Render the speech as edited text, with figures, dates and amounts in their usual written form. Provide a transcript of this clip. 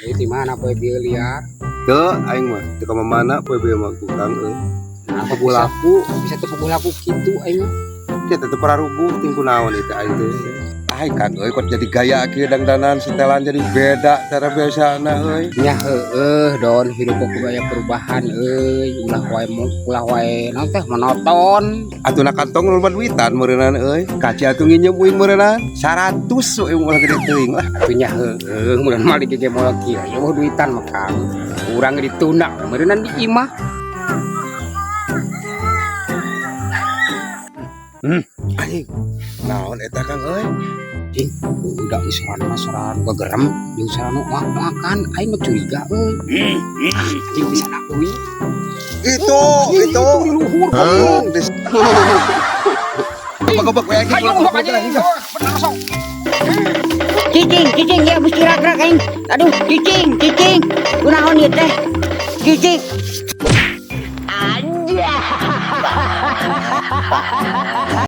Di mana poe dia liar? Teu aing mah teu ka mana poe bieu mah kukang Nah, pebulaku bisa tuh pebulaku gitu aing mah. teh teu pararubuh ting kunaon itu aing teh. Aing kan kok jadi gaya kieu dangdanan setelan jadi beda cara biasana euy. Nya heueuh don hidup aku aya perubahan euy. Ulah wae naon teh monoton. Atuna kantong loba duitan meureunana euy. Kaci atuh nginjem uing meureunana 100 we ulah gede teuing lah. Tapi nya heueuh mun mah digege moal kieu ya mah duitan mah Kang. Urang ditunda meureunana di imah. Anjing. Naon eta Kang euy? Cing, udah soran gegerem jeung sarana makan aing mah curiga euy. Cing bisa nak euy. Itu di luhur Kang. Gebek we Ayo gebek aja. Benar sok. Cicing ya mesti rak-rak aing. Aduh, cicing. Kunaon ieu teh? Cicing. Anjay.